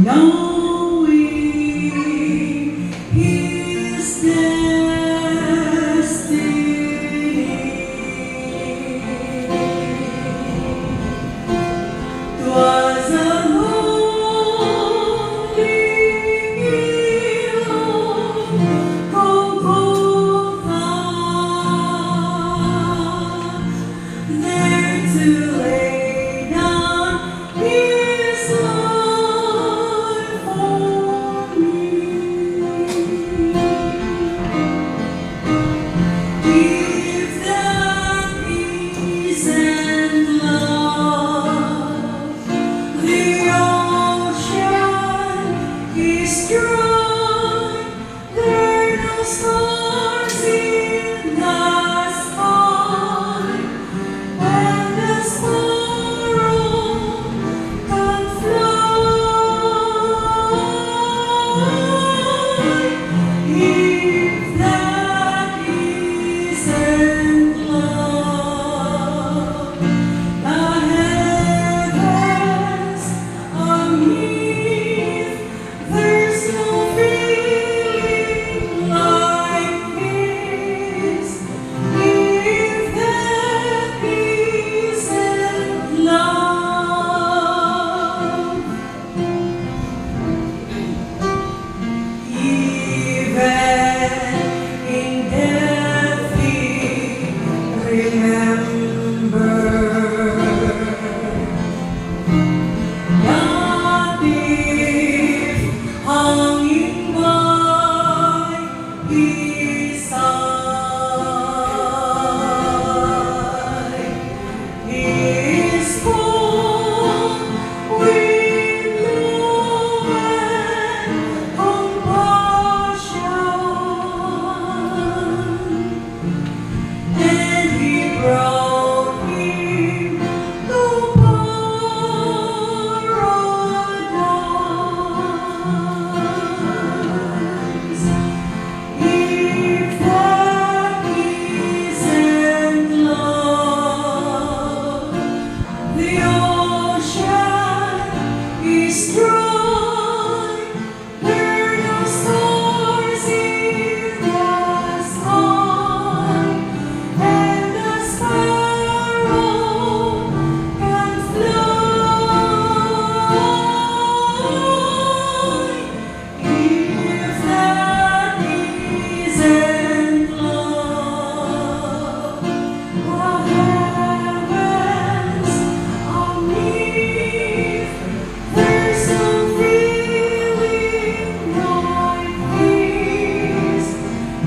knowing his destiny. 'Twas a lonely hill of Golgotha, there to lay down his life for me. Give that peace and love. The ocean is dry, there are no stars in the sky, and the sparrow can fly. If that isn't love, the heavens are beneath, there's no feeling like this. If that isn't love, even in death we remember. Not if hanging by his side, his cold with love and compassion, and he brought him to paradise. If that isn't love, the ocean is dry, there are no stars in the sky, and the sparrow can fly. If that isn't love, the heavens are beneath, there's no feeling like this.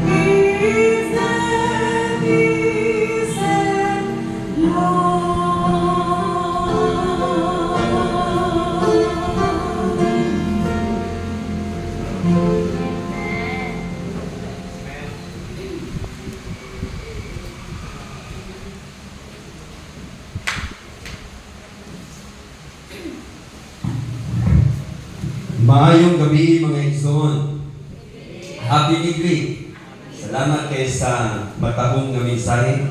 If that isn't love. Maayong gabi mga igsoon. Happy Midweek. Salamat kay sa matahong nga mensahe.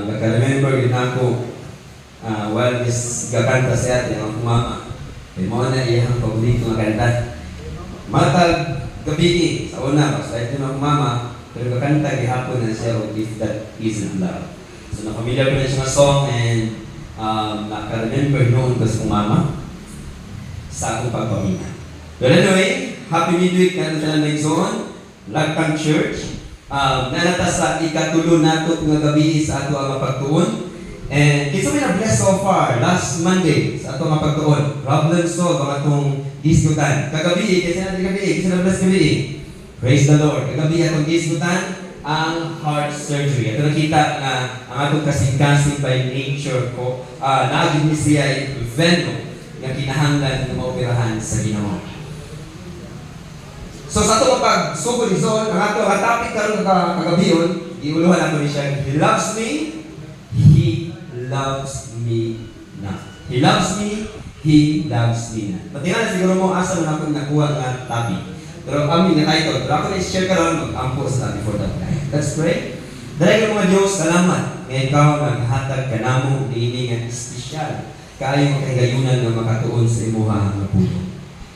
Nagka-remember din ako while is gakanta siya at ang mama. Kaya mo na iyang paborito nga kanta. Matag gabi sa una, basta ito ng mama, pero gakanta gihapon na siya o If That Isn't Love. So na-familiar ko na siya nga song and naka-remember noon kasi kong mama sa akong pagpamina. But anyway, happy midweek na ito na nagsoon. Lagtang Church. Nalata sa ikatulo nato nga gabi sa ato ang pagtuon. And kinsa may na-bless so far last Monday sa ato ang pagtuon. Problem solved ang atong isgutan. Kagabi, kasi natin gabi, kasi na-bless gabi. Praise the Lord. Kagabi atong isgutan ang heart surgery. Ito nakita na ang atong kasing-kasing by nature ko. Naagin ni siya venom nga kinahanglan ng maoperahan sa Ginoo. So sa ito pag-sugod ni Zon, ang ato ang topic karon kagabiyon, iuluhan nato ni siya, He loves me, He loves me not. He loves me, He loves me not. Patingan na siguro mo asa mo na nakuha nga topic. Pero kami nga title, pero ako na-share karon mag-ampo sa topic for that time. Let's pray. Dahil mga Diyos, salamat nga ikaw naghatag ka namo niini nga espesyal kaayo makahigayunan nga makatuon sa imuha nga pulo.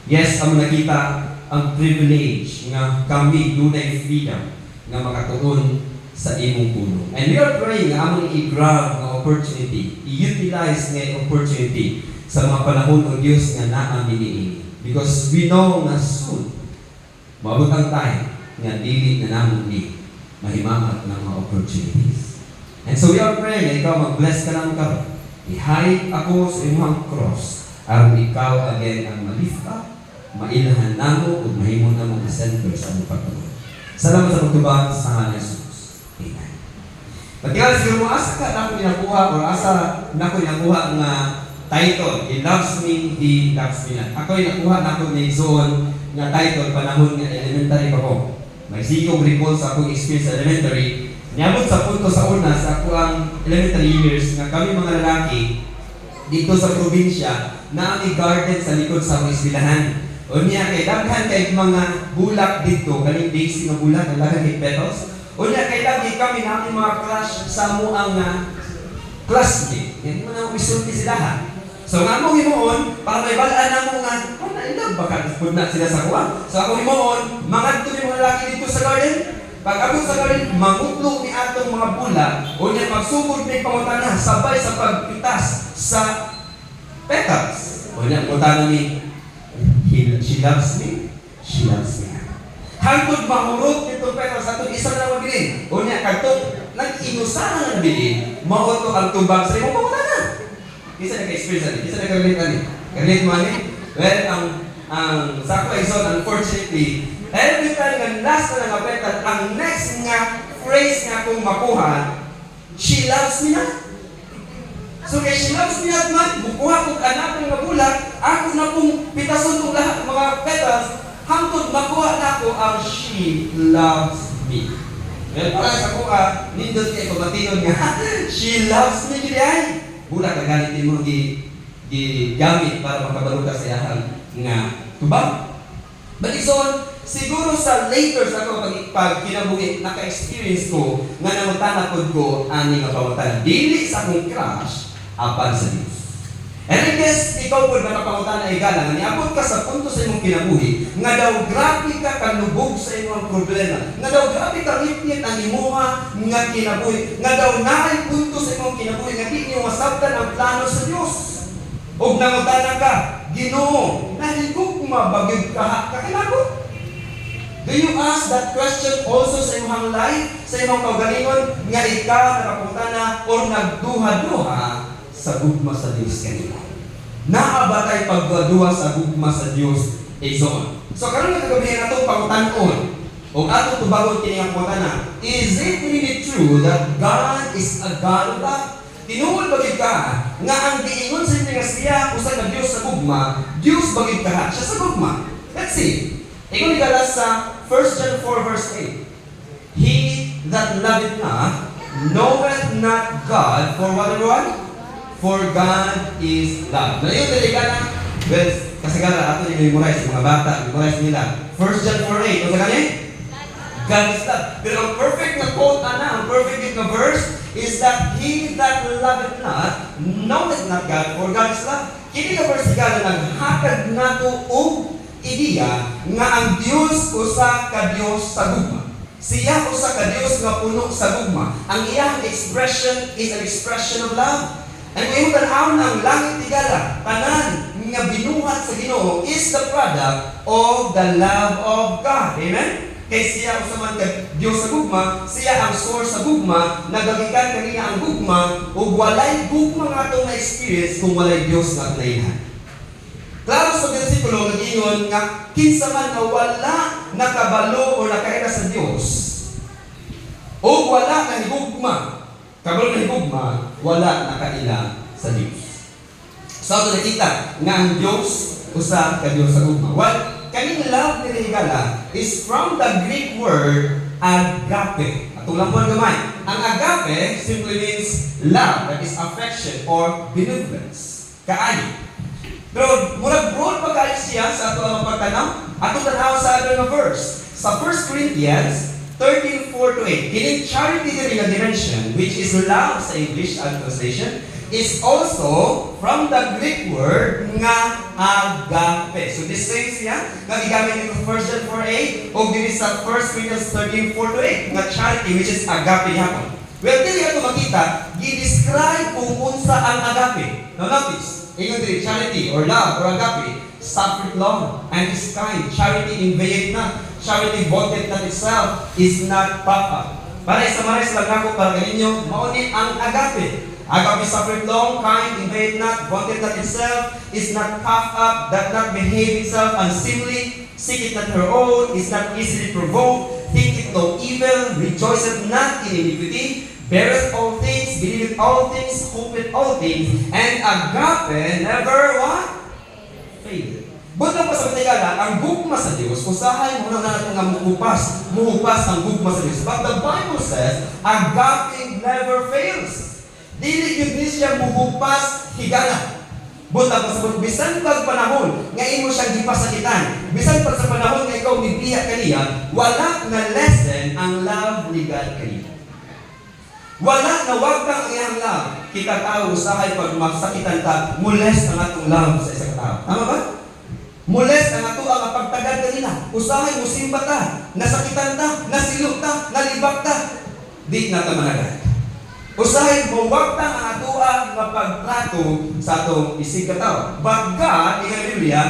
Yes, amo nakita ang privilege nga kami dunay freedom nga makatuon sa imong puno. And we are praying nga among i-grab nga opportunity, i-utilize nga opportunity sa mga panahon o Diyos nga naami niini. Because we know nga soon, maabot ang time nga dili na namon ni mahimamat ng mga opportunities. And so we are praying na ikaw mag-bless ka lang ka. I-hide ako sa imong cross aron ikaw again ang malift up, mailahan namo ug mahimo namo ang center sa among pagtuon. Salamat sa pagtubag sa ngalan ni Jesus. Amen. Pagkala siguro mo asa ka na ako ginakuha or asa na ako ginakuha nga title, He loves me, He loves me not. Ako nakuha na ako ni Zone nga title panahon nga elementary pa ko. May sigong recall sa akong experience sa elementary. Niabot sa punto sa una sa ako ang elementary years nga kami mga lalaki dito sa probinsya na ang garden sa likod sa among eskwelahan. O niya kay daghan kay mga bulak dito, kaning daisy nga bulak, daghan kay petals. O niya kay lagi kami namin mga crush sa amuang classmate. Yan mo na misulti sila ha. So nga mo himuon, para may balaan na mo nga, oh nailab baka pud na sila sa kuha. So ako himuon, mga mga lalaki dito sa garden. Pag abot sa garden, mangutlog ni atong mga bulak, o niya magsugod ni pangutana, sabay sa pagpitas sa petals. O niya, pangutana ni, she loves me, she loves me. Hangtod mahurot nitong petals, atong isa na mabilin. O niya, katong nag-inusahan na nabilin, mauto ang tumbang sa imong pangutana. Isa nag-experience natin, isa nag-relate natin. Relate mo natin? Well, ang sa ako exon, unfortunately, every time nga last na nga petal, ang next nga phrase nga akong makuha, she loves me not. So kay she loves me not man, bukuha kong anak ng mga bulak, ako na kong pitason kong lahat ng mga petals, hangtod makuha na ako ang she loves me. Well, para sa kuha, nindot kayo pagmatinon nga, she loves me gini ay. Bulak na ganit mo gigamit para makabalo ka sa yahan nga tubag. But ison, siguro sa later sa ako pag kinabuhi, naka-experience ko nga namutanapod ko ani nga pawatan. Dili sa akong crush, apan sa Diyos. And I guess, ikaw po nakapangutan na igala, nga niabot ka sa punto sa imong kinabuhi, nga daw grabe ka kanubog sa imong problema, nga daw grabe ka ngit ang imuha nga kinabuhi, nga daw naay punto sa imong kinabuhi, nga di niyo masabtan ang plano sa Diyos. Og nangutana ka, Ginoo, nahigog mabagyod ka kakilabot. Do you ask that question also sa imong life, sa imong kaugalingon, nga ikaw nakapunta na o nagduha-duha sa gugma sa Diyos kanila? Naabatay pagduha sa gugma sa Diyos izon. So karon nga kagabi na itong pangutan-on o atong tubagon kini ang pangutana, is it really true that God is a God of love? Tinuod bagid ka nga ang giingon sa inyo nga siya usa ka Dios sa gugma, Dios bagid ka siya sa gugma. Let's see. Ingon ni Galas sa 1 John 4 verse 8. He that loveth not knoweth not God, for what everyone? For God is love. Na yun dili ka na. Well, kasi gara ato ni memorize mga bata, memorize nila. 1 John 4:8. Ano sa kanya? God is love. Pero ang perfect na quote ang perfect na verse is that he that loveth not knoweth not God, for God is love. Kini ka verse gala naghatag nato og ideya nga ang Dios usa ka Dios sa gugma. Siya usa ka Dios nga puno sa gugma. Ang iyang expression is an expression of love. And kung tanaw ng langit tigala, tanan nga binuhat sa Ginoo is the product of the love of God. Amen? Kay siya usa man ka Dios sa gugma, siya ang source sa gugma, nagagikan kanina ang gugma, ug walay gugma nga atong na-experience kung walay Dios nga nailhan. Klaro sa bersikulo nag-ingon nga kinsa man nga wala nakabalo o nakaila sa Dios o wala na higugma, kabalo na higugma, wala nakaila sa Dios. So ato nakita nga ang Dios usa ka Dios sa gugma. Well, kaning love ni higala is from the Greek word agape. Atong lampuan gamay. Ang agape simply means love, that is affection or benevolence. Kaayo. Pero murag broad pa kayo siya sa ato ang pagtanaw. Ato tanaw sa other na verse. Sa 1 Corinthians 13:4 to 8. Kining charity diri nga dimension, which is love sa English translation, is also from the Greek word nga agape. So this same siya, nga gigamit nito 1 John 4:8 o diri sa 1 Corinthians 13:4 to 8, nga charity which is agape hapon. Well, dili ato makita, gi-describe kung unsa ang agape. Now notice, ingon diri charity or love or agape, suffered long and is kind. Charity invaded not. Charity vaunted not itself, is not puffed up. Para i-summarize lang ako para kaninyo, mauni ang agape. Agape suffered long, kind, invade not, vaunted not itself, is not puffed up, does not behave itself unseemly, seeketh not her own, is not easily provoked, thinketh no evil, rejoiceth not in iniquity, beareth all things, believeth all things, hopeth all things, and agape never what? Faileth. Buta pa sa batigala, ang gugma sa Diyos, usahay mo na natin nga muhupas ang gugma sa Diyos. But the Bible says, agape never fails. Dili yun din siya muhupas higala. Buta pa sa bisan pag panahon, nga imo siyang gipasakitan. Bisan pag sa panahon nga ikaw nibiya kaniya, wala na lessen ang love ni God kaniya. Wala na wag kang iyang love. Kita tao, usahay pag magsakitan ta, molest ang atong love sa isang tao. Tama ba? Molest ang ato ang pagtagad kanila. Usahay mo simba ta, nasakitan ta, nasilot ta, nalibak ta. Di na ta managad. Usahay mo wag ta ang ato ang mapagtrato sa atong isig katao. But God, in the Biblia,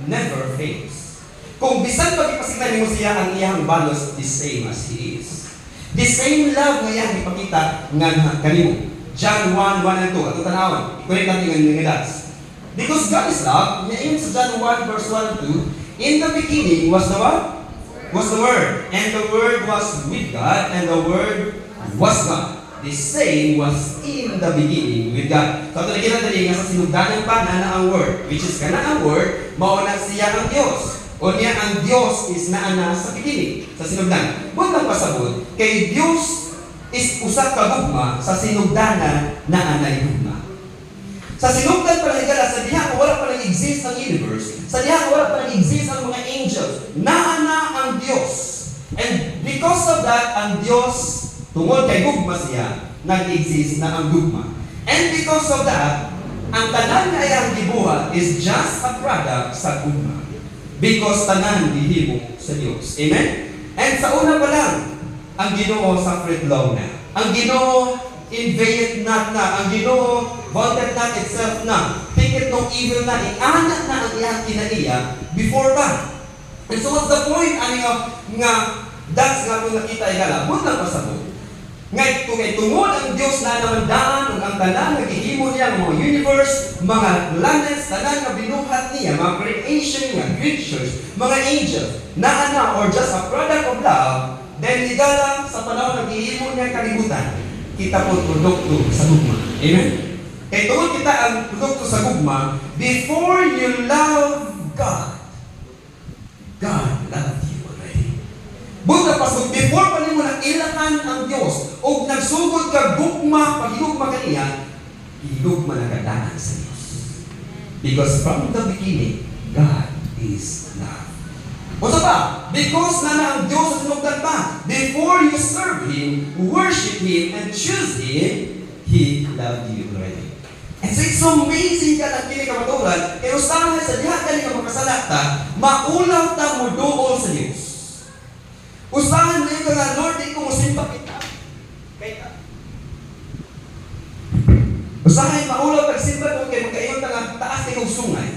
never fails. Kung bisan pag-ipasitan mo siya ang iyang balos, the same as He is. The same love nga yan ipakita nga kanimo. John 1:1 and 2. Ato tanawan. Ikulit natin nga dads. Because God is love, in John 1 verse 1 and 2, in the beginning was the what? Was the Word. And the Word was with God, and the Word was God. The same was in the beginning with God. So ito nakita dali nga sa sinugdanan pa na ang Word, which is kana ang Word, mauna siya ang Diyos. O niya ang Diyos is naana sa beginning, sa sinugdanan. Buntang pasabot, kay Diyos is usa ka gugma sa sinugdanan na anay gugma. Sa sinugdan pa lang higala, sa diha wala pa lang exist ang universe, sa diha wala pa lang exist ang mga angels, naana ang Diyos. And because of that, ang Diyos, tungod kay gugma siya, nag-exist na ang gugma. And because of that, ang tanan nga iyang gibuhat is just a product sa gugma. Because tanan gihimo sa Diyos. Amen? And sa una pa lang, ang Ginoo suffered long na. Ang Ginoo invaded not na. Ang Ginoo vaunted not itself na. Thinketh no evil na. Ianat na ang iyang kinaiya before pa. And so what's the point? Ano nga that's nga kung nakita igala. Buntang pasabot. Ngay tungod ang Diyos na namandaan ang tanan nga gihimo niya ng mga universe, mga planets, tanan nga binuhat niya, mga creation niya, creatures, mga angels, naana or just a product of love, then ligala sa panahon nga gihimo niya kalibutan, kita po produkto sa gugma. Amen? Kaya tungod kita ang produkto sa gugma, before you love God, God loved you already. Buta pasok, before pa nimo na ilahan ang Diyos, o nagsugod ka gugma, paghilugma kaniya, hilugma na kadaan sa Diyos. Because from the beginning, God is love. O sa ba? Because na ang Diyos sa sinugdan pa, before you serve Him, worship Him, and choose Him, He loved you already. And so it's so amazing ka ng kini kamaturan, kaya usahay sa diha ka nga makasalata, maulaw ta mo doon sa Diyos. Usahan mo yung nga, Lord, di ko musimpa kita. Kaya usahay, maulaw pagsimba ko kay magkayon nga taas ni kong sungay.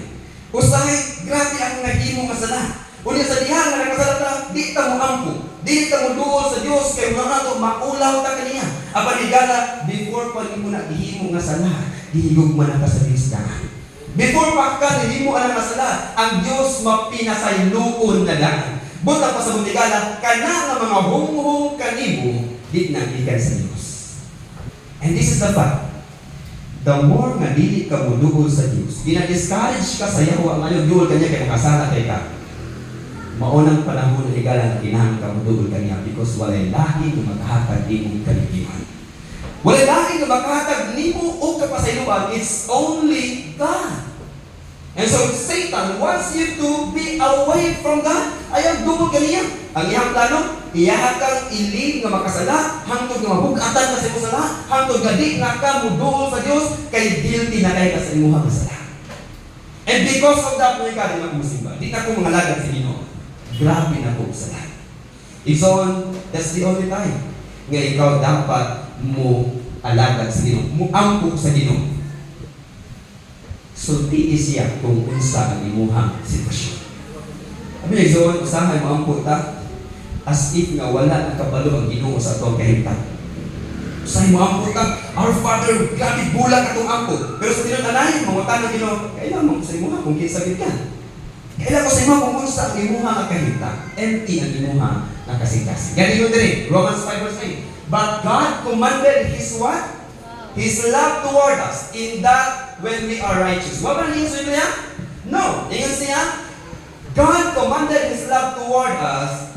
Usahay, grabe ang naghimo nga sana. Unya sa diha nga nakasalata, di ta mo ampo. Di ta mo doon sa Diyos, kay mga nato, maulaw ta kaniya. Abanigala, before pa mo na ihimo nga sana, ihilog man ka sa listahan. Before pa ka nahimo ang masala, ang Diyos mapinasayloon na daan. Buta pa sa buntigala, kana nga mga hunghong kanimo, di na ikan sa Diyos. And this is the fact. The more nga dili ka mo duol sa Diyos, ginadiscourage ka sa yaho ang ayaw duol kanya kay makasala kay ka. Maunang panahon na igalan kinahanglan ka mo duol kanya because walay lahi na maghatag imong kaligiman. Walay lahi na maghatag nimo o kapasayloan, it's only God. And so Satan wants you to be away from God. Ayaw dumog kaniya. Ang iyang plano, iyaha kang ilig nga makasala, hangtod nga mabugatan ka sa imong sala, hangtod nga di nga ka muduol sa Dios kay guilty na kay ka sa imong sala. And because of that, mga ka, di na ko musimba. Di na ko mga lagad sa Ginoo. Grabe na ko sala. Igsoon, that's the only time nga ikaw dapat mo alagad sa Ginoo, mo ampok sa Ginoo. So, tiis siya kung unsa ang imuhang sitwasyon. Sabi niya, Igsoon, usahay mo ampok ta, as if nga wala na kabalo ang Ginoo sa atong kahimtang. Usahay mo ampok ta, our Father, grabe bulag atong ampok. Pero sa tinanay, mangutan ng Ginoo, kailan mo sa imuha kung kinsabit ka. Kailan ko sa imuha kung unsa ang imuha ang kahimtang. Empty ang imuha ng kasing-kasing. Ganun yun din, Romans 5 verse 8. But God commanded His what? His love toward us, in that when we are righteous. What ba nanging sabi niya? No. Ingon siya, God commanded His love toward us,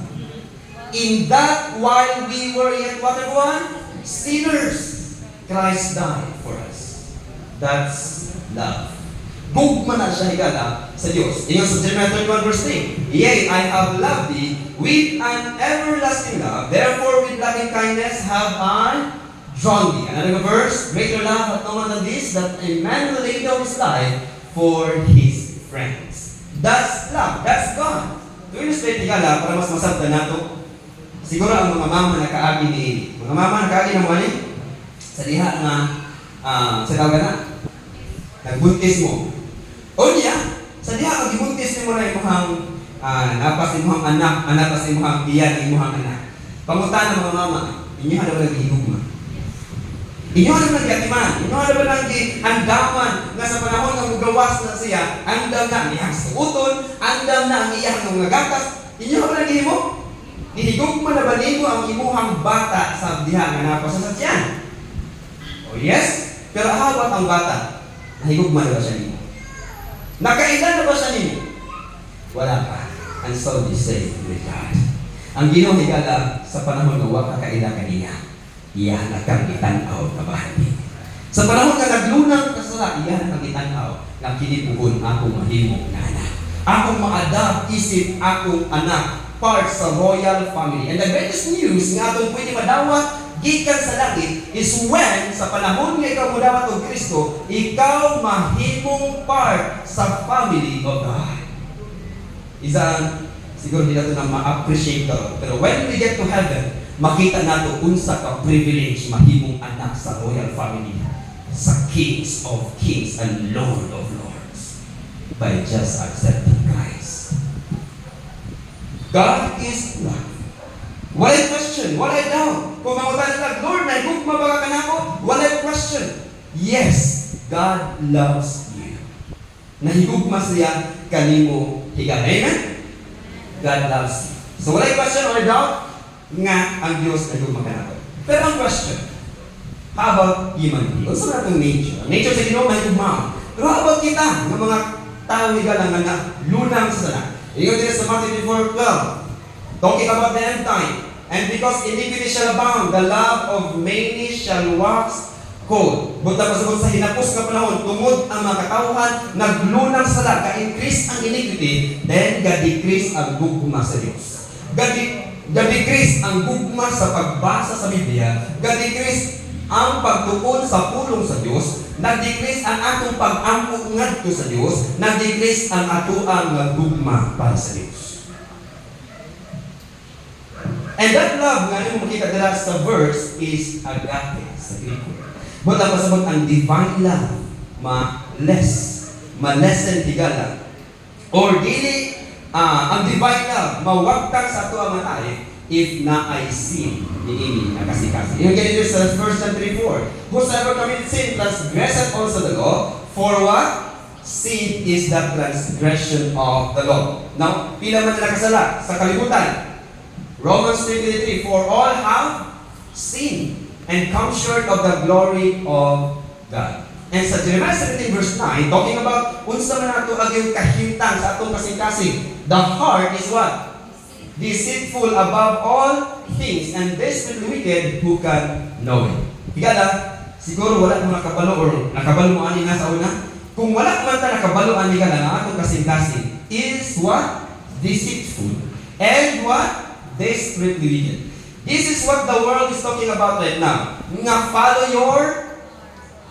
in that while we were yet what everyone? Sinners, Christ died for us. That's love. Gugma na siya higala sa Diyos. Ingon sa Jeremiah 31 verse 3, Yea, I have loved thee with an everlasting love, therefore with loving kindness have I drawn thee. Another verse, greater love hath no man than this, that a man will lay down his life for his friends. That's love. That's God. Tuwing na higala, para mas masabda nato, siguro ang mga mama nakaagi ni mga mama nakaagi ng wali sa diha nga sa tawag na nagbuntis mo. O niya, sa diha ang gibuntis mo na imong napas imong anak, napas imong iyan imong anak. Pangutan ng mga mama, inyo ano ba gihugma? Inyo ano ba gatiman? Inyo ano ba nang andaman nga sa panahon nga mugawas na siya, andam na ang iyang suuton, andam na ang iyang mga gatas. Inyo ano ba gihimo? Ihigugma na ba nimo ang imuhang bata sa diha nga napas sa tiyan? Oh yes, pero hawat ang bata. Nahigugma na ba siya nimo? Nakailan na ba siya nimo? Wala pa. And so they say with God. Ang Ginoo higala sa panahon nga wa ka kaila kaniya, iya na kang itanaw kabahani. Sa panahon nga naglunang ka sala, iya na kang itanaw nga kinipugon akong mahimo nga anak. Akong maadapt isip akong anak, part sa royal family. And the greatest news nga atong pwede madawat gikan sa langit is when sa panahon nga ikaw mudawat og Kristo, ikaw mahimong part sa family of God. Isang siguro hindi natin na ma-appreciate ito. Pero when we get to heaven, makita nato unsa ka privilege mahimong anak sa royal family, sa kings of kings and lord of lords, by just accepting Christ. God is love. Walay question, walay doubt. Kung mangutan nila, Lord, nahigugma ba ka kanako? Walay question. Yes, God loves you. Nahigugma siya kanimo higa. Amen? God loves you. So walay question or doubt nga ang Diyos nahigugma kanako. Pero ang question, how about human being? Unsa na itong nature? Ang nature sa Ginoo mahigugma. Pero how about kita, ng mga tao higa lang na lunang sa sana? Ingon din sa Matthew 24:12, talking about the end time. And because iniquity shall abound, the love of many shall wax cold. Bunta pasabot sa hinapos nga panahon, tungod ang mga katawhan, naglunang sala, ka-increase ang iniquity, then ga-decrease ang gugma sa Diyos. Ga-decrease ang gugma sa pagbasa sa Biblia, ga-decrease ang pagtuon sa pulong sa Diyos, nag-decrease ang atong pag-amok ngadto sa Diyos, nag-decrease ang atuang gugma para sa Diyos. And that love nga nimo makita dira sa verse is agape sa Greek word. But ang pasabot ang divine love ma-lessen higala. Or dili ang divine love mawagtang sa ato ang matay if na ay sin niini nakasikaso. Yung ganito sa 1 John 3:4. Whosoever commits sin transgresseth also the law, for what? Sin is the transgression of the law. Now, pila man na nakasala sa kalibutan. Romans 3:23, for all have sinned and come short of the glory of God. And sa Jeremiah 17 verse 9, talking about unsa man nato agyong kahimtang sa atong kasing-kasing. The heart is what? Deceitful above all things, and desperately wicked, who can know it? Higala, siguro wala mo nakabalo or nakabalo mo ani na sa una. Kung wala man ta nakabalo ani ka na atong kasing-kasing is what? Deceitful and what? Desperately wicked. This is what the world is talking about right now. Nga follow your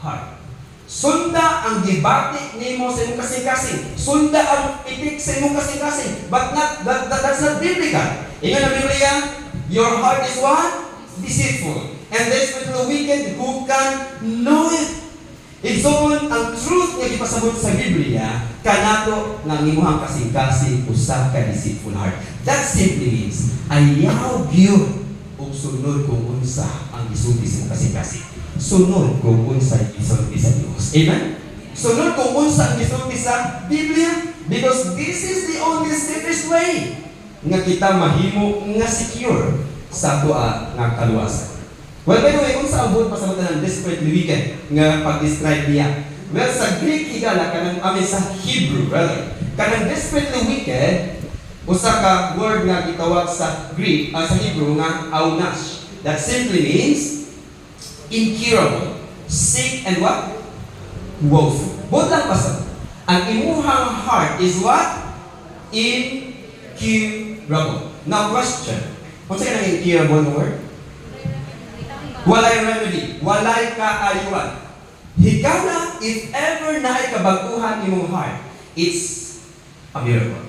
heart. Sunda ang gibati nimo sa imong kasing-kasing. Sunda ang itik sa imong kasing-kasing. But that's not biblical. Ingon ang Biblia, your heart is what? Deceitful. And desperately wicked, who can know it? Igsoon ang truth nga gipasabot sa Biblia kanato nga imong kasing-kasing usa ka deceitful heart. That simply means ayaw gyud ug sunod kung unsa ang gisulti sa kasing-kasing. Sunod kung unsa ang gisulti sa Dios. Amen. Sunod kung unsa ang gisulti sa Biblia, because this is the only safest way nga kita mahimo nga secure sa tuwa nga kaluwasan. Well, by the way, unsa ang buot pasamutan ng desperately wicked nga pag-describe niya? Well, sa Greek higala kanang sa Hebrew, rather, kanang desperately wicked usa ka word nga gitawag sa Greek, sa Hebrew nga aunash. That simply means incurable, sick and what? Woeful. Both lang pasab. Ang imuhang heart is what? Incurable. Now question. Kung saan ang incurable na word? Walay remedy. Walay kaayuan. Higala, if ever na ay kabaguhan imong heart, it's a miracle.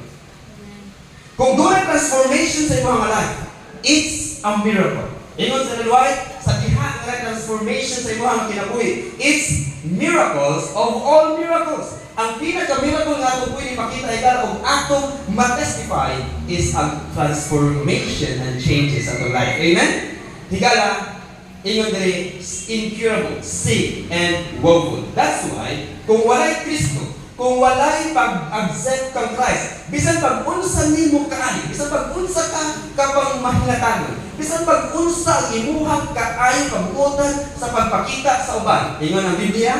Kung doon ang transformation sa imong life, it's a miracle. Ingon sa Lord, sa diha nga transformation sa imong kinabuhi, it's miracles of all miracles. Ang pinaka-miracle nga atong pwede makita higala o atong matestify is ang transformation and changes sa atong life. Amen? Higala, ingon diri incurable, sick, and woeful. That's why, kung walay Kristo, kung walay pag-accept kang Christ, bisan pag-unsa nimo kaayo, bisan pag-unsa ka kapang mahinatanon, bisan pag-unsa ang imuhang kaayo kabuotan sa pagpakita sa uban. Ingon ang Biblia,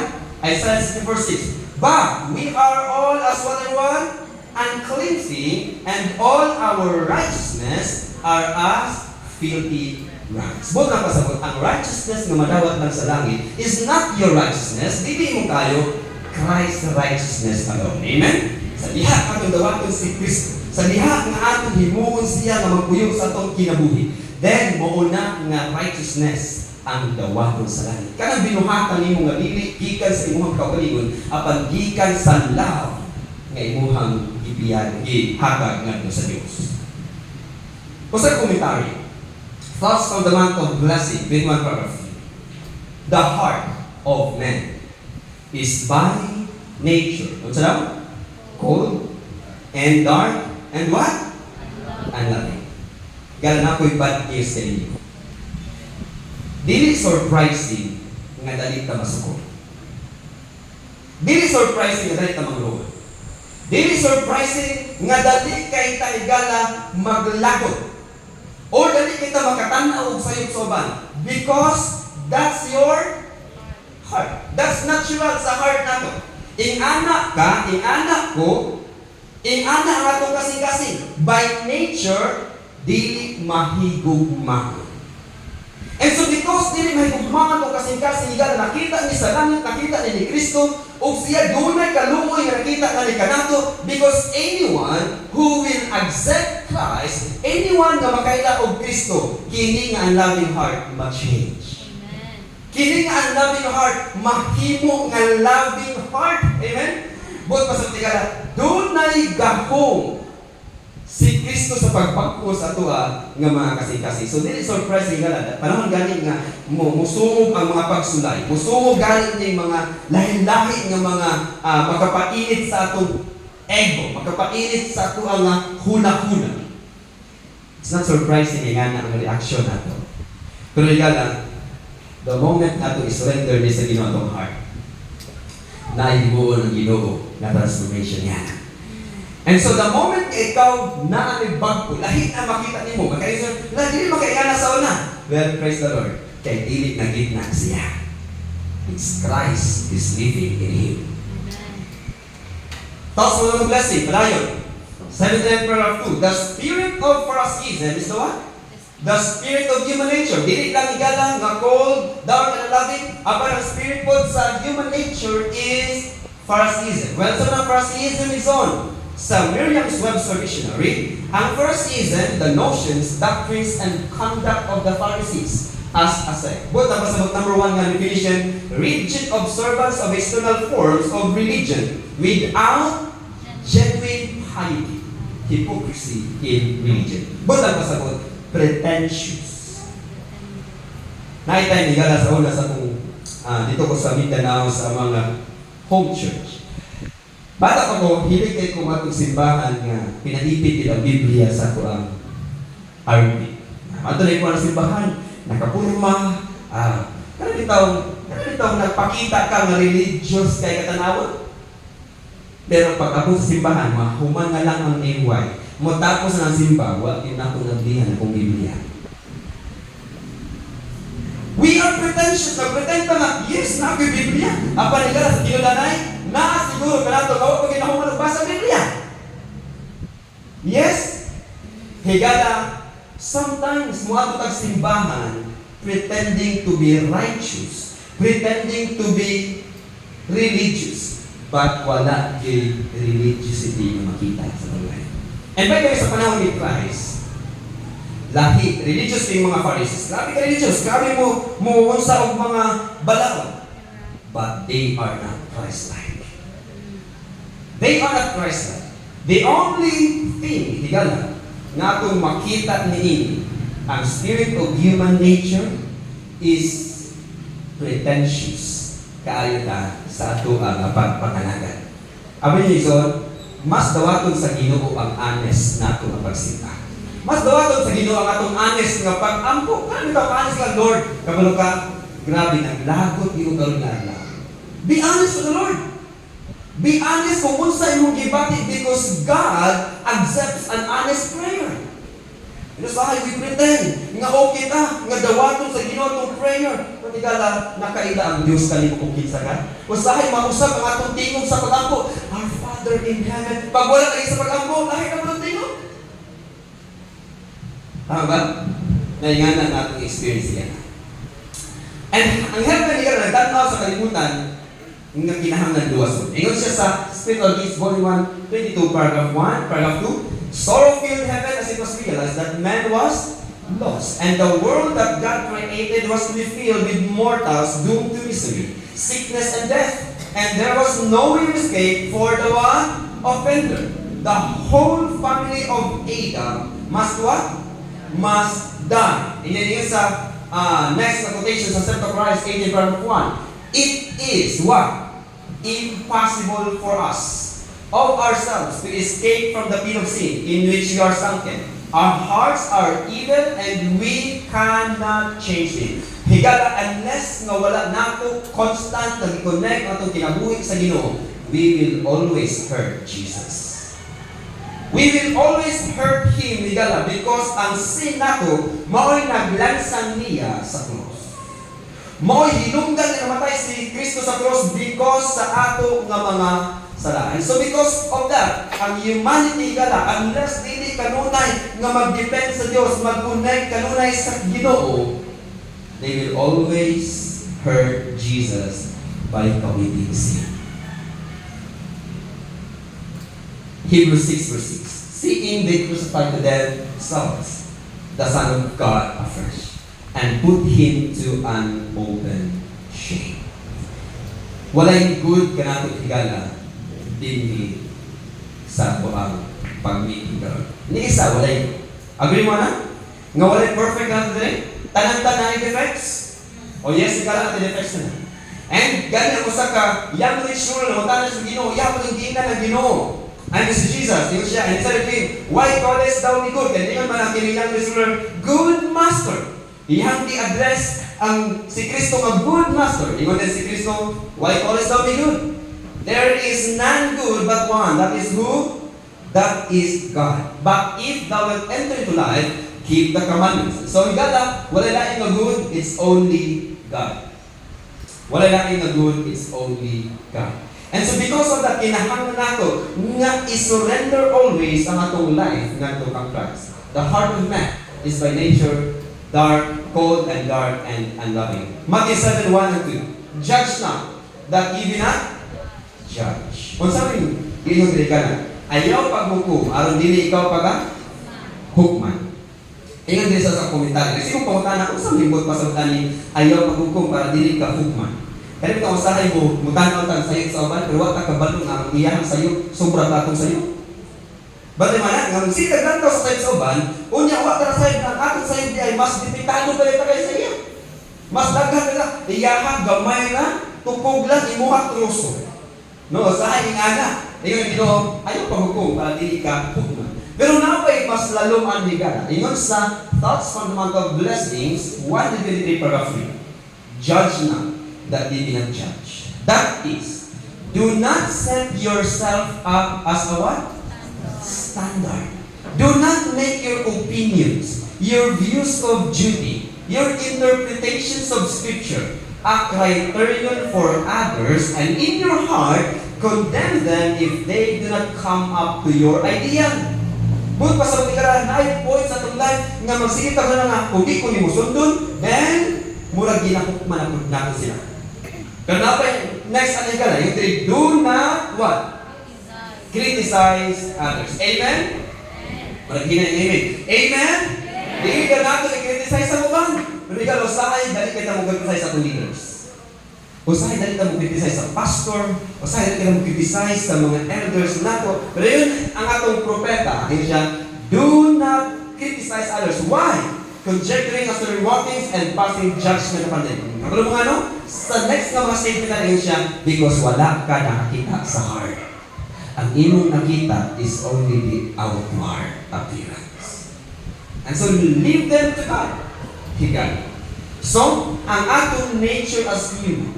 Isaiah 64:6. But we are all as one, uncleansing, and all our righteousness are as filthy rags. Buot na pasabot, ang righteousness nga madawat lang sa langit is not your righteousness, dili mo kayo Christ's righteousness alone. Amen? Sa diha atong dawaton si Kristo, sa diha nga atong himuon siya nga magpuyong sa atong kinabuhi, then mouna nga righteousness ang dawaton sa langit. Kanang binuhatan nimo nga dili gikan sa imong kaugalingon, apan gikan sa love nga imong gihatag ngadto sa Dios. Usa komentary. Thoughts from the month of blessing, 21 paragraph. The heart of man is by nature. What's that? Cold and dark and what? Unloving. Gala na ko'y bad news sa inyo. Dili surprising nga dalit na masuko. Dili surprising nga dalit na magluwa. Dili surprising nga dalit kay taigala maglagot. Or dali kita makatanaw og sayop soban. Because that's your heart. That's natural sa heart nato. Ing-anak ka, ing-anak ko, ing-anak ang atong kasing-kasing. By nature, dili mahigugma. And so because dili mahigugma atong kasing-kasing, nakita ni sa langit, nakita ni Kristo, o siya dunay kaluoy nga nakita na ni kanato, because anyone who will accept Christ, anyone nga makaila og Kristo, kini nga ang loving heart ma-change. Kini nga ang loving heart, mahimo nga loving heart. Amen? Buot pa sa tigala, dunay gahong si Kristo sa pagpagpo sa tuwa nga mga kasing-kasing. So, dili surprising nga panahon galing nga musungog ang mga pagsulay. Musungog galing ng mga lahi-lahi nga mga makapainit sa atong ego, makapainit sa ato ang huna-huna. It's not surprising nga na ang reaction nato. Pero higala, the moment nato i-surrender ni sa Ginoo atong heart, naibuon ang Ginoo na transformation niya. And so the moment ikaw na ang bagko, lahi na makita nimo, makaisip, dili makaingana sa una. Well, praise the Lord. Kay dili na gitna siya. It's Christ is living in him. Tapos mo ng blessing, padayon. 7th paragraph 2. The spirit of Phariseeism is the what? The spirit of human nature. Dili lang igalang nga cold, dark, and loving. Apan ang spirit po sa human nature is Phariseeism. Well, so na Phariseeism is on. sa Merriam-Webster Dictionary, ang first season, the notions, doctrines, and conduct of the Pharisees as a sect. But napasabot number 1 nga definition, rigid observance of external forms of religion without genuine piety, hypocrisy in religion. But napasabot, pretentious. Nakita niya sa una sa kung dito ko sa Mindanao sa mga home church. Bata pa ko, hilig kayo kung atong simbahan nga pinahipit ang Biblia sa Quran. RP. Matuloy ko ang simbahan, nakapurma, kanilitaw nagpakita ka nga religious kay katanawan. Pero pag ako sa simbahan, mahuman nga lang ang AY. Mo tapos ng simba, wag yun ako naglihan akong Biblia. We are pretentious. Nag-pretend ka nga, yes, na ako'y Biblia. Ang panigala sa kinulanay, na siguro ka nato, kawag pag inahuman nagbasa ang Biblia. Yes. Higala, sometimes muadto tag simbahan, pretending to be righteous, pretending to be religious, but wala yung religiosity na makita sa buhay. And by the way, sa panahon ni Christ, lahi, religious yung mga Pharisees. Grabe ka religious, grabe mo unsa og mga balaod. But they are not Christ-like. They are not Christ-like. The only thing, higala, nga kung makita ni ang spirit of human nature is pretentious. Kaayo ta sa ato ang pagpangalagan. Abi ni Ison, mas dawaton sa Ginoo ang honest nato ang pagsinta. Mas dawaton sa Ginoo ang atong honest nga pag-ampo. Kani ta honest lang Lord, kabalo ka, grabe nang lagot yung karon nga adlaw. Be honest with the Lord. Be honest kung unsa imong gibati because God accepts an honest prayer. Usahay we pretend nga okay ta, nga dawaton sa Ginoo tong prayer. Patigala nakaila ang Dios kanimo kung kinsa ka. Usahay mausab ang atong tingog sa pag-ampo. Our Father in heaven. Pag wala kayo sa pag-ampo, lahi ka mo tingog. Tama ba? Ngayon natin experience yan. And ang heaven niya na nagtanaw sa kalimutan ng kinahanglan duwas. Ingon siya sa Spiritual Gifts, Volume 1, 22, Paragraph 1, Paragraph 2. Sorrow-filled heaven as it was realized that man was lost, and the world that God created was to be filled with mortals doomed to misery, sickness, and death. And there was no way of escape for the one offender. The whole family of Adam must what? Must die. Yan sa next quotation sa St. Christ 18 paragraph 1. It is what? Impossible for us of ourselves to escape from the pit of sin in which we are sunken. Our hearts are evil and we cannot change it. Higala, unless nga wala nato constant na i-connect atong kinabuhi sa Ginoo, we will always hurt Jesus. We will always hurt Him, higala, because ang sin nato mao'y naglansang niya sa cross. Mao'y hinungdan na namatay si Kristo sa cross because sa ato nga mga sala. And so because of that, ang humanity gala, unless dili kanunay nga mag-depend sa Dios, mag-connect kanunay sa Ginoo, they will always hurt Jesus by committing sin. Hebrews 6 verse 6. Seeing they crucified to themselves the Son of God afresh, and put Him to an open shame. Walay good kanato higala din sa buang pag-meeting karon. Ni isa walay. Agree mo na? Nga walay perfect na today? Tanan-tanan defects? O yes, ikala natin defects na. And ganyan mo sa ka, yang rich ruler na matanan sa Ginoo, yang palindiin na ng Ginoo. And this is Jesus, yun siya. And instead of him, why callest thou me good? Kaya tingnan man ang kinilang rich ruler, good master. Iyang di-address ang si Kristo nga good master. Ingon din si Kristo, why callest thou me good? There is none good but one. That is who? That is God. But if thou wilt enter into life, keep the commandments. So higala, wala laing nga good, it's only God. Wala laing nga good, it's only God. And so because of that, kinahanglan nato nga i-surrender always ang atong life ngadto kang Christ. The heart of man is by nature dark, cold, and dark, and unloving. Matthew 7, 1 and 2. Judge not, that ye be not judge. Kung saan yung ginong ka na, Ayaw paghukom, aron dili ikaw hukman. Ingon din sa komentaryo. Kasi kung pangutan ako sa limbot pasagutan ni ayaw paghukom para dili ka hukman. Kaya ito usahay mo, mutanaw tang sayo sa uban, pero wata ka balong ang iyahang sayo, sobra tatong sayo. Bali man nga sita ganto sa sayo sa uban, unya wa ta sayo ang atong sayo di ay mas dipitado pa kay sa iya. Mas daghan na iyahang gamay na tupog lang imuha troso. No, usahay ingana. Ingon Ginoo, ayaw paghukom para dili ka hukman. Pero napay mas lalong ang ligara. Ingon sa Thoughts Fundamental Blessings, 123 paragraph 3. Judge not, that ye be not judged. That is, do not set yourself up as a what? Standard. Do not make your opinions, your views of duty, your interpretations of Scripture a criterion for others, and in your heart, condemn them if they do not come up to your idea. Kung pasabot ka na ay point sa itong life nga magsigit ako na nga, kung di ko ni mo sundon, then murag ginakukman na sila. Pero napay, next ano ka na, yung three, do not what? Criticize others. Amen? Murag gina yung amen. Amen? Di ka nato i-criticize sa uban. Pero ikaw, usahay, dali kita mo criticize sa leaders. Usahay, dali kita mo criticize sa pastor. Usahay, dali kita mo criticize sa mga elders nato. Pero yun, ang atong propeta, yun siya, do not criticize others. Why? Conjecturing as to workings and passing judgment upon them. Kapag mga ano? Sa next na mga statement na yun siya, because wala ka nakakita sa heart. Ang imong nakita is only the outward appearance. And so, leave them to God. Higan. So, ang atong nature as human,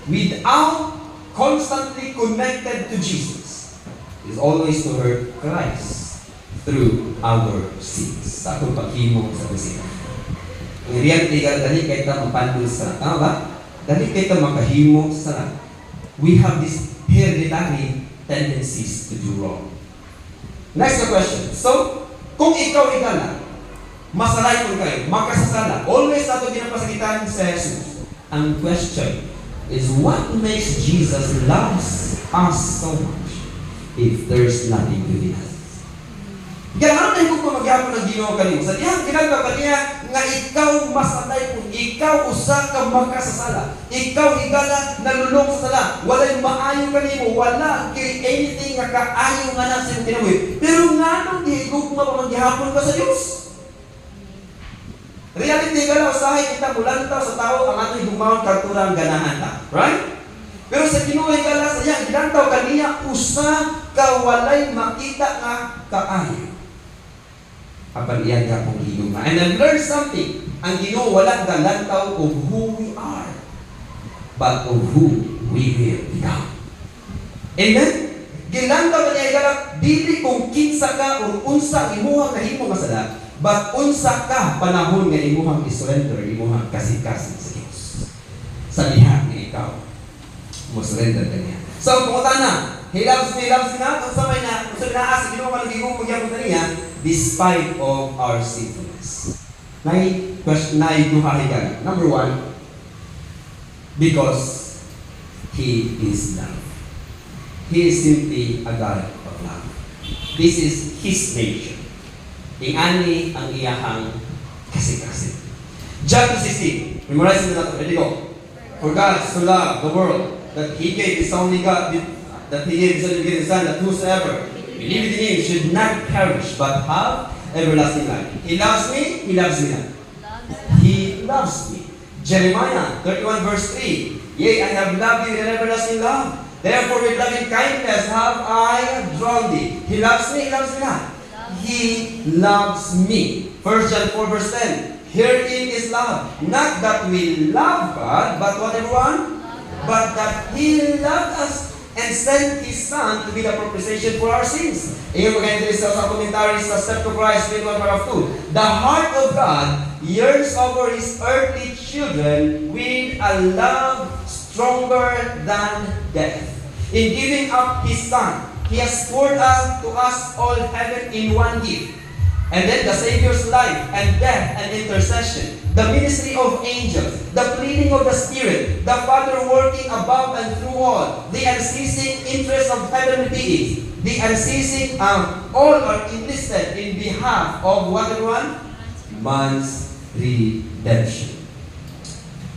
without constantly connected to Jesus, is always to hurt Christ through our sins. Sa atong paghimong sa bisita. Ang riyan, dali kayo ta mapandul sa tama ba? Dali kayo ta makahimo sa we have this hereditary tendencies to do wrong. Next question. So, kung ikaw igala, masalay kung kayo, makasasala, always nato ginapasagitan sa Jesus. Ang question is, what makes Jesus loves us so much if there's nothing within us? Kaya ano na yung kung magyapon ng Ginoo kanimo? Sa diyang ginagawa kaniya nga ikaw masalay kung ikaw usa ka makasasala. Ikaw igala nalulong sa sala. Walay maayo kanimo, wala kay anything nga kaayo nga na sa imong kinabuhi. Pero nganong di gugma pa magyapon ka sa Dios? Reality gala usahay kita mulantaw sa tao ang atong higugmaon karturang ganahan ta. Right? Pero sa Ginoo gala sa iya gilantaw kaniya usa ka walay makita nga kaayo. Apan iyan ka pong higugma. And I've learned something. Ang Ginoo wala galantaw of who we are, but of who we will become. Amen? Gilantaw kaniya gala dili kung kinsa ka o unsa imuhang nahimo masala, but unsa ka panahon nga imuhang i-surrender, imuhang kasing-kasing sa Diyos. Sa diha nga ikaw, mo surrender ka niya. So, pungutan na, He loves me na, kung sa may na, kung sa naas, Ginoo man nagigong magyapon na niya, despite of our sinfulness. Duhahigan. Number one, because He is love. He is simply a God of love. This is His nature. Ingani ang iyahang kasing-kasing. John 2:16. Memorize mo na ito. Ready go. For God so loved the world that He gave His only God, that He gave His only begotten Son, that whosoever believeth in Him should not perish but have everlasting life. He loves me. He loves me not. He loves me. Jeremiah 31 verse 3. Yea, I have loved you with an everlasting love. Therefore with loving kindness have I drawn thee. He loves me. He loves me not. He loves me. 1 John 4 verse 10. Herein is love. Not that we love God, but what everyone? But that He loved us and sent His Son to be the propitiation for our sins. Iyon maganda sa commentary sa Step to Christ, 21 paragraph 2. The heart of God yearns over His earthly children with a love stronger than death. In giving up His Son, He has poured out to us all heaven in one gift. And then the Savior's life and death and intercession the ministry of angels, the pleading of the Spirit, the Father working above and through all, the unceasing interest of heavenly beings, the unceasing, all are enlisted in behalf of what everyone? Man's redemption.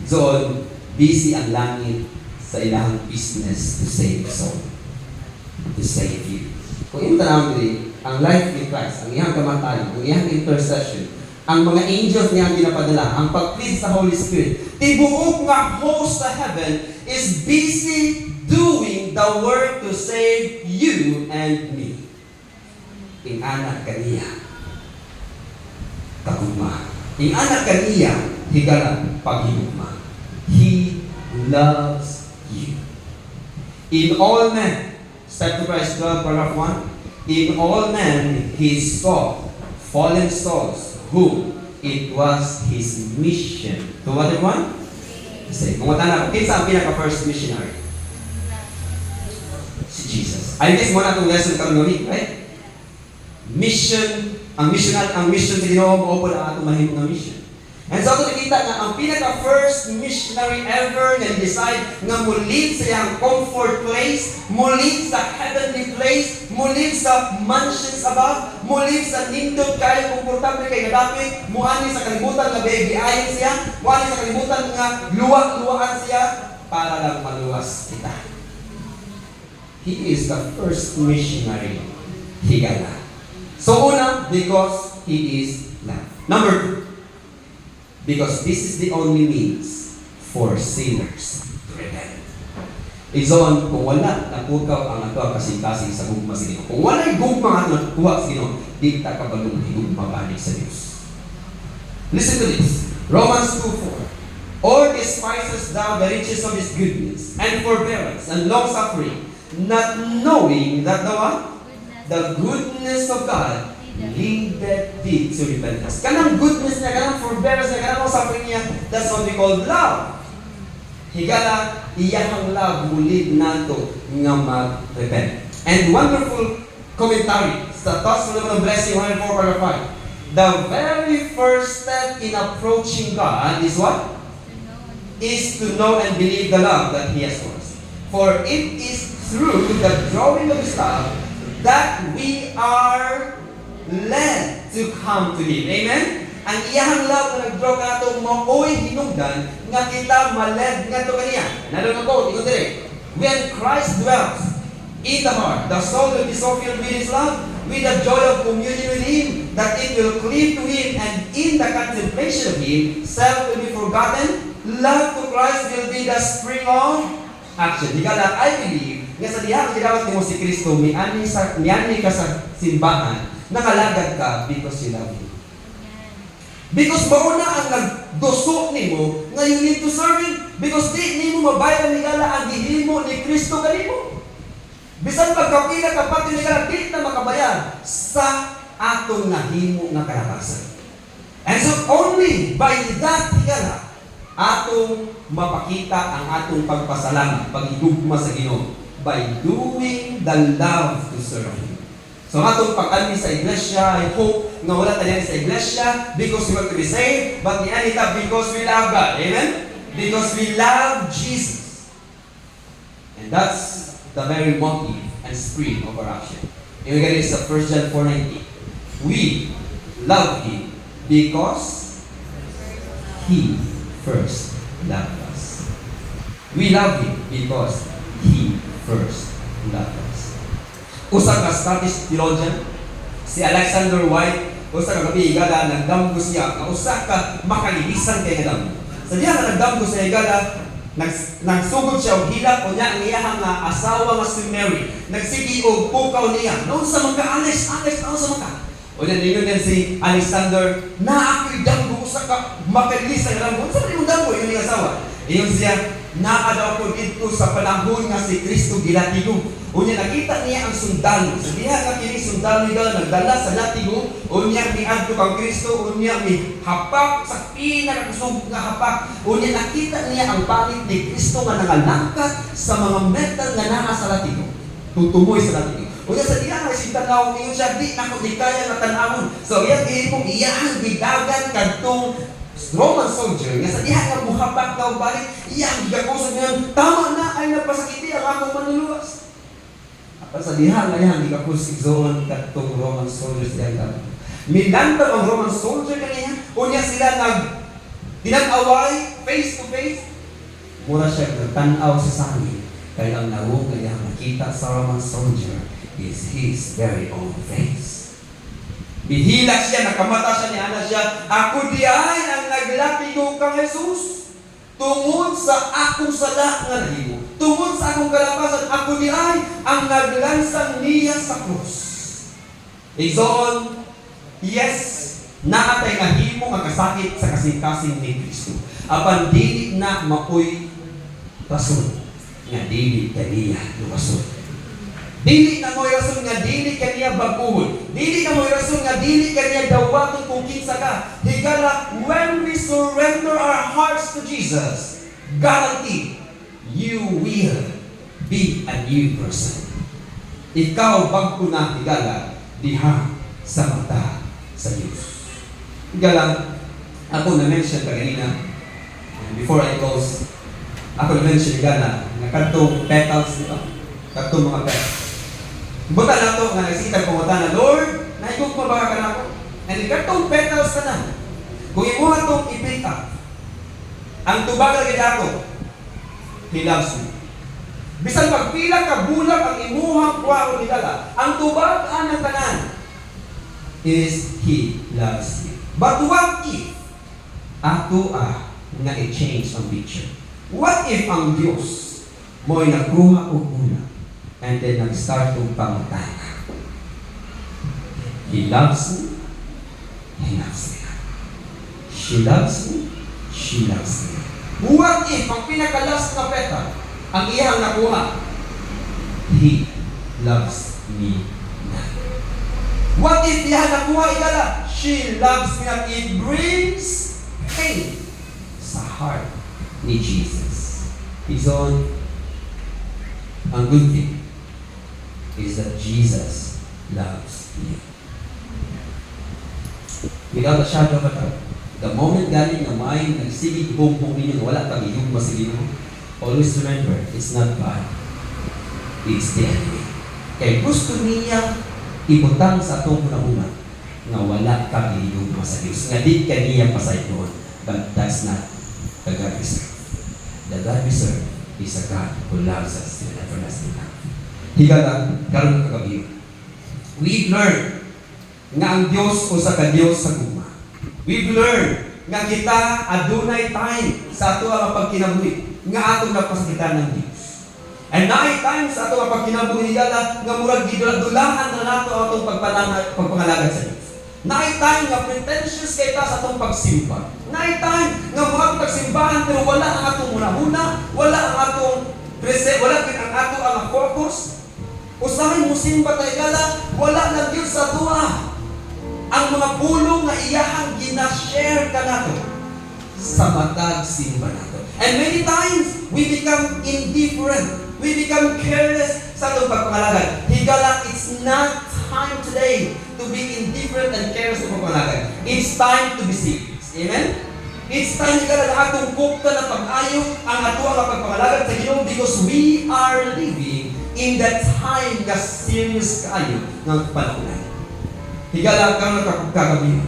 So, busy ang langit sa ilang business to save soul. To save you. Kung yung tanawin din, ang life in Christ, ang iyang kamatayan, ang iyang intercession, ang mga angels niya ang ginapadala, ang pag-plead sa Holy Spirit, tibuok nga host sa heaven is busy doing the work to save you and me. Ing anak kaniya, kaguma. Ing anak kaniya, higalan paghigugma. He loves you. In all men, Step to Christ 12, paragraph 1. In all men, he saw fallen souls whom it was his mission. To what everyone? Say, kung matanda ko, kinsa ang pinaka-first missionary? Si Jesus. I guess mo na itong lesson karon ni, right? Mission, ang mission sa Ginoo mo po na atong mahimong nga mission. And so ito nakita nga ang pinaka-first missionary ever na decide nga mulive sa iyang comfort place, mulive sa heavenly place, mulive sa mansions above, mulive sa nindot kayo, komportable kay nadapit, muani sa kalibutan nga biyahin siya, muani sa kalibutan nga luwa-luwaan siya, para lang maluwas kita. He is the first missionary. Higala. So una, because he is love. Number 2, because this is the only means for sinners to repent. Izon, kung wala napukaw ang ato ang kasing-kasing sa gugma sa Ginoo. Kung wala yung gugma ang ato nakuha sa Ginoo, di ta kabalong higugma balik sa Diyos. Listen to this. Romans 2:4. Or despises thou the riches of His goodness and forbearance and long-suffering, not knowing that the what? The goodness of God leadeth thee to repentance. Kanang goodness niya, kanang forbearance niya, kanang suffering niya, that's what we call love. Higala, iyahang love mulid nato nga mag-repent. And wonderful commentary sa Thoughts on the Blessing 104:5. The very first step in approaching God is what? Is to know and believe the love that He has for us. For it is through the drawing of His love that we are led to come to Him. Amen? Ang iyahang love na nag-draw ka nato maoy hinungdan nga kita maled nga to kaniya. Naroon ako, ikaw dire. When Christ dwells in the heart, the soul will be so filled with His love, with the joy of communion with Him, that it will cleave to Him, and in the contemplation of Him, self will be forgotten. Love to Christ will be the spring of action. Higala, I believe nga sa diha ka gidawat nimo si Kristo, miani ka sa simbahan, nakalagad ka because you love Him. Because mauna ang nagdusok nimo nga you need to serve Him, because di nimo mabayaran higala ang gihimo ni Kristo kanimo. Bisan pagkapila ka pati higala di na makabayar sa atong nahimo nga kalakasan. And so only by that higala atong mapakita ang atong pagpasalamat, paghigugma sa Ginoo, by doing the love to serve Him. So atong pag-almi sa iglesia, I hope nga wala tayo sa iglesia because we want to be saved, but niyan ita because we love God. Amen? Because we love Jesus. And that's the very motive and spring of our action. And we get this sa 1 John 4:19. We love Him because He first loved us. We love Him because He first loved us. Usa ka Scottish theologian, si Alexander White, usa ka gabi igala nagdamgo siya, nga usa ka makalilisan kay kadam. Sa diha nga nagdamgo sa igala, nagsugod siya og hilak o niya ang iyahang asawa nga si Mary. Nagsigi og pukaw niya. Noon sa mga Alex, ano sa mga? O yan din si Alexander, na ako'y damgo, usa ka makalilisan nga damgo. Sa rin damgo, yun yung asawa. Iyon siya, naadaw ko dito sa panahon nga si Kristo gilatigo. Unya nakita niya ang sundalo. Sa diha nga kini sundalo niya nagdala sa latigo, unya miadto kang Kristo, unya mi hapak sa pinakakusog nga hapak. Unya nakita niya ang pangit ni Kristo nga nangalangkat sa mga metal nga naa sa latigo. Tutumoy sa latigo. Unya sa diha nga si tanaw ingon siya di nako di kaya nga tan-awon. So iyang gihimo iyang bidagan kadtong Roman soldier nga sa diha nga muhabak daw balik iyang gigakusog nga tama na ay napasakiti ang akong manluluwas. At sa diha nga iyang gigakusog igsoon kadtong Roman soldiers diha. Milanta ang Roman soldier kaniya unya sila dinag-away face to face. Mura siya nagtanaw sa sangit kaya ang nawong nga iyang nakita sa Roman soldier is his very own face. Bihilak siya, nakamata siya, niana siya, ako di ay ang naglapigo kang Jesus. Tungod sa akong sala nga nahimo, tungod sa akong kalapasan, ako di ay ang naglansang niya sa krus. Igsoon, yes, naatay nga himo nga kasakit sa kasing-kasing ni Kristo. Apan dili na maoy rason nga dili kaniya lumason. Dili na mo'y rason nga dili kaniya baguhon. Dili na mo'y rason nga dili kaniya dawaton kung kinsa ka. Higala, when we surrender our hearts to Jesus, guaranteed, you will be a new person. Ikaw bago na higala, diha sa mata sa Diyos. Higala, ako na-mention kanina, before I close, ako na-mention higala, na katong petals nito, katong mga petals. Buta na ito nga nagsitag pumunta na, Lord, naigog mo baka ka na ako? And katong petals ka na. Kung imuha itong i-pick up, ang tubagal kaya ako, He loves me. Bisan pagpila ka bulag ang imuhang kwao ni Dala, ang tubagan ng tanan is He loves you. But what if ato nga i-change ang picture? What if ang Diyos mo'y nagkuha o bulag and then nag-start kong pangutana? He loves me. He loves me. She loves me. She loves me. What if ang pinakalas na petal ang iyang nakuha? He loves me not. What if iyang nakuha igala? She loves me not. It brings pain sa heart ni Jesus. He's on. Ang good thing is that Jesus loves you. Without a shadow of a doubt, the moment galing na may nagsigig bumbong ninyo, wala kang iyong masigig mo, always remember, it's not God. It's the enemy. Kaya gusto niya ibutang sa itong una-una nga wala kang iyong masagis. Nga di ka niya pasay doon. But that's not the God we serve. The God we serve is a God who loves us in everlasting love. Higala, karon kagabi. We've learned nga ang Diyos o sa ka-Diyos sa guma. We've learned nga kita adunay time sa ato ang pagkinabuhi nga atong napasakitan ng Diyos. And naay time sa ato ang pagkinabuhi higala nga murag gidula-dulahan na nato ang atong pagpangalagad sa Diyos. Naay time nga pretentious kay ta sa atong pagsimba. Naay time nga mga pagsimbahan pero wala ang atong muna-muna, wala ang atong wala kin ang ato ang focus. Usahay mo simba tayo gala, wala na Diyos sa tuwa. Ang mga pulong na iyahang ginashare ka nato sa matag simba nato. And many times, we become indifferent. We become careless sa itong pagpangalagad. Higala, it's not time today to be indifferent and careless sa pagpangalagad. It's time to be serious. Amen? It's time higala na atong kukta na pag-ayo ang ato ang pagpangalagad sa Ginoo because we are living in that time na serious kayo ng panahon. Higala kang nakakagabi.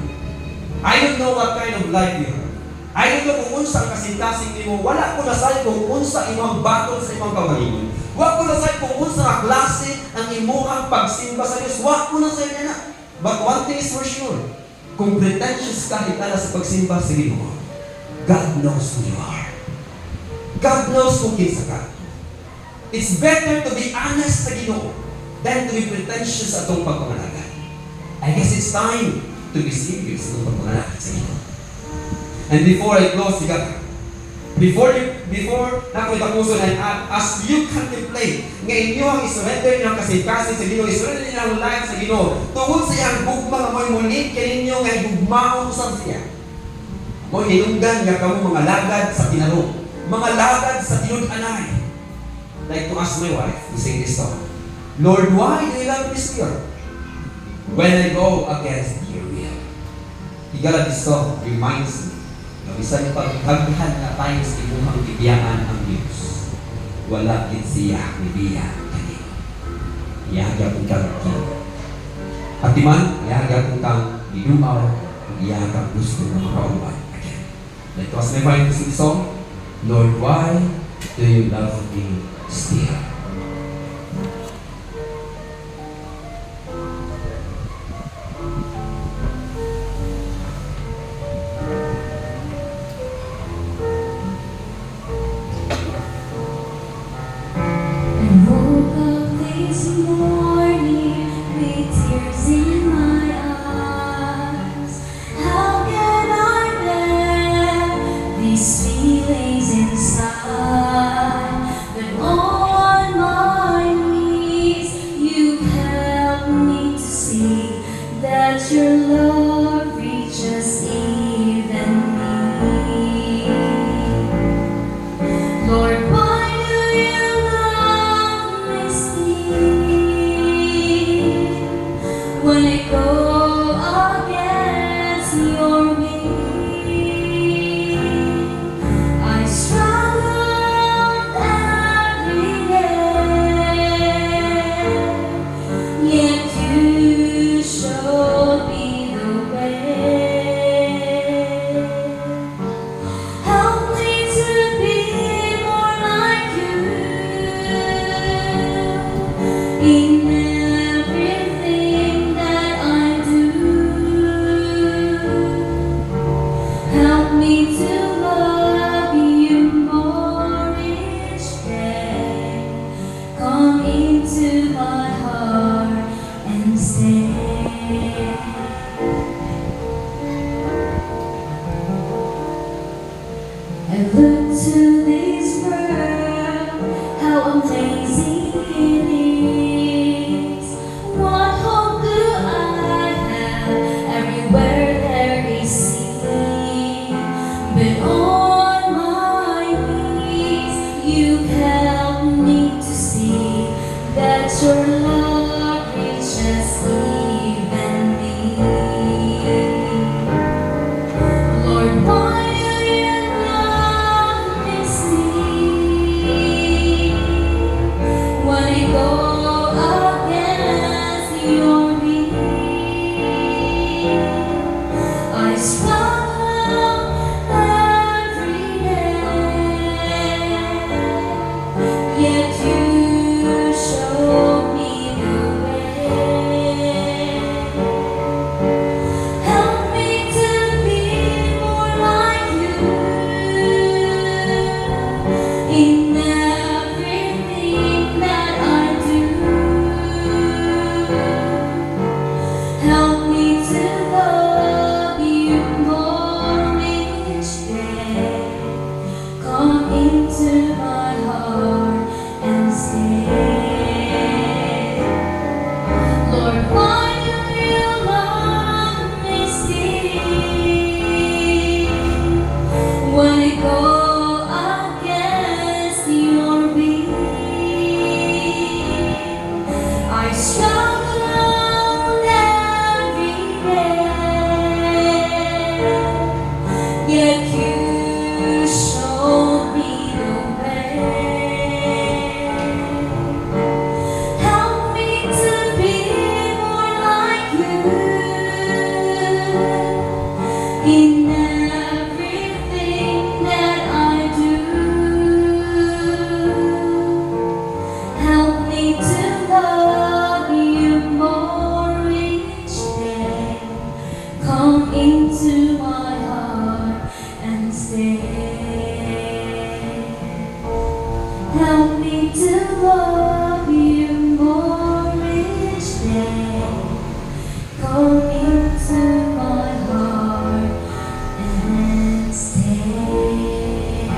I don't know what kind of life you have. I don't know kung unsa ang kasintasing nimo. Wala ko nasay kung unsa imong battle sa imong kagalingon. Wa ko nasay kung unsa ang klase ang imong pagsimba sa Dios. Wa ko nasay na. But one thing is for sure. Kung pretentious ka hitala sa pagsimba sa Ginoo, God knows who you are. God knows kung kinsa ka. It's better to be honest sa Ginoo than to be pretentious sa atong pagpangalagad. I guess it's time to be serious sa atong pagpangalagad sa Ginoo. And before I close, before na ako itapuso na as you contemplate nga inyo ang isurrender niyo ang kasing-kasing sa Ginoo, isurrender niyo ang life sa Ginoo, tungod sa iyang gugma nga mo'y mulit kaninyo nga igugmaon usab siya. Mo'y hinungdan nga kamo mga lagad sa tinarong, mga lagad sa tinud-anay. Like to ask my wife to sing this song, Lord, why do you love me still when I go against your will? Higala, this song reminds me Nga bisan pagkaghan nga tayo sa imuhang ibiyaan ang Diyos. Wala gid siya ibiya kanimo. Iyaga kung kang At man, iyaga kung kang gidumaw, iyaga gusto na makauban. Again. Let us remind this song, Lord, why do you love me still? I woke up this morning with tears in my eyes. How can I bear these feelings inside? But on my knees, you help me to see that your love reaches even me. Lord, why do you love me still? When I go against your will, I struggle every day, yet you show me the way. Help me to be more like you in everything that I do. Help me to love you more each day. Come into my heart and stay. I look to this world, how amazing it is. What hope do I have? Everywhere there is sin. But on my knees, you help me to see that your love reaches even me. Lord, why do you love me still? When I go against your will, I struggle every day, yet you show me the way. Help me to be more like you in everything that I do. Help me to love you more each day. Come into my heart and stay. Lord, why do you love me still? When I go against your will, I struggle every day, yet you show me the way. Help me to be more like you in everything that I do. Help me to love you more each day. Come into my heart and stay. Help me to love you more each day. Come into my heart and stay.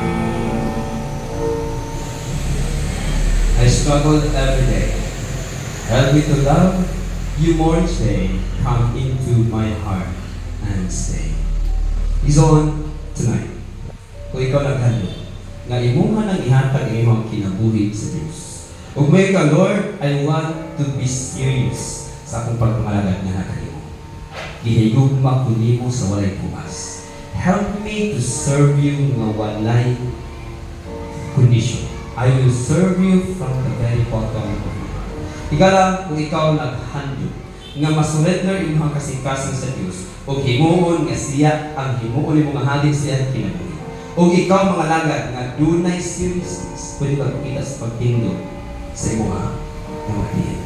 I struggle every day. Help me to love you more each day. Come into my heart and stay. Is on tonight. Kung ikaw naghandog, nga imuha ng ihatag ang imong kinabuhi sa Diyos. Ug may ka, Lord, I want to be serious sa akong pagpangalagad nga nakanimo. Gihigugma ko nimo sa walay pumas. help me to serve you nga walay condition. I will serve you from the very bottom of my heart. Higala kung ikaw naghandog nga masurrender imong kasingkasan sa Dios o himuon nga siya ang himuon imong halin siya kinabuhi. O ikaw mga lagad nga dunay seriousness, pwede ba kita sa pagtindog sa imong kamatian.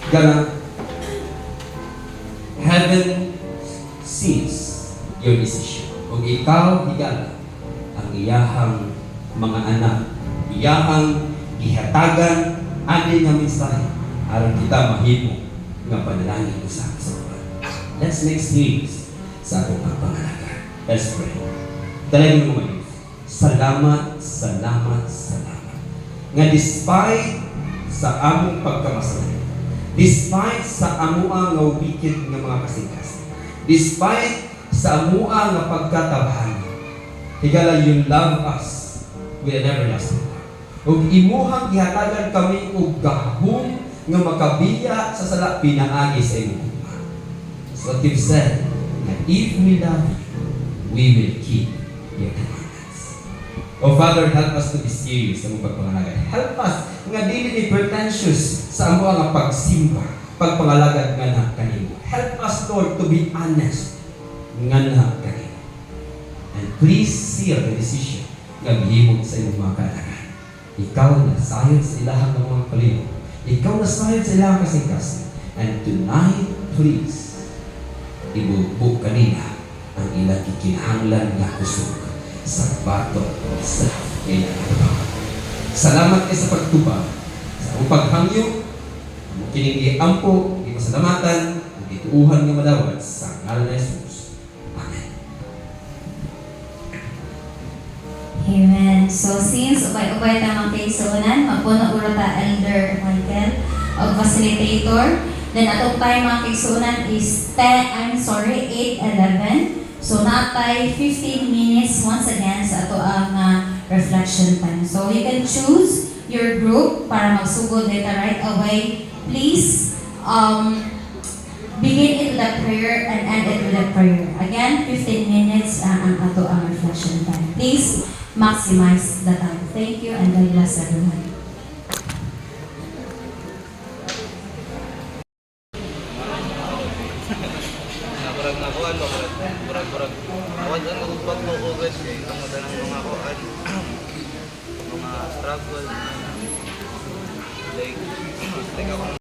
Higala, heaven sees your decision. O ikaw higala ang iyahang mga anak, iyahang gihatagan ani nga mensahe aron kita mahimo nga panalangin usab sa uban. Let's make space sa atong pangangalaga. Let's pray. Dalangin mo ngayon. Salamat, salamat, salamat. Nga despite sa among pagkamasalanan, despite sa amua nga wicked nga mga kasingkas, despite sa amua nga pagkatabahan, higala you love us with an everlasting love. Ug imuhang gihatagan kami og gahom nga makabiya sa sala pinaagi sa imong ugma. So what you've said, that if we love you, we will keep your commandments. Oh Father, help us to be serious sa mong pagpangalagad. Help us nga dili ni pretentious sa amo nga pagsimba, pagpangalagad nga na kanimo. Help us, Lord, to be honest nga na kanimo. And please seal the decision nga gihimo sa imong mga kalagayan. Ikaw na sayon sa ilahang mga palihog. Ikaw na sayon sa ilahang kasingkasan. And tonight, please, ibubuk kanina ang ilang kikinahanglan nga kusog sa bato sa ilang trabaho. Salamat kayo sa pagtubag, sa iyong paghangyo, ang kining ampo, di pasalamatan, ang ituuhan nga madawat sa ngalan ni Jesus. Amen. Amen. So since ubay-ubay tamang kaigsuonan, magpuno ura ta Elder Michael o facilitator. Then atong time mga kaigsuonan is 8:11. So natay 15 minutes once again sa ato ang reflection time. So you can choose your group para magsugod dito right away. Please begin it with a prayer and end it with a prayer. Again, 15 minutes ang ato ang reflection time. Please maximize the time. Thank you and God bless everyone. Murag awan ang magpag mo guys kay ang madalang mga kuan mga struggle like ako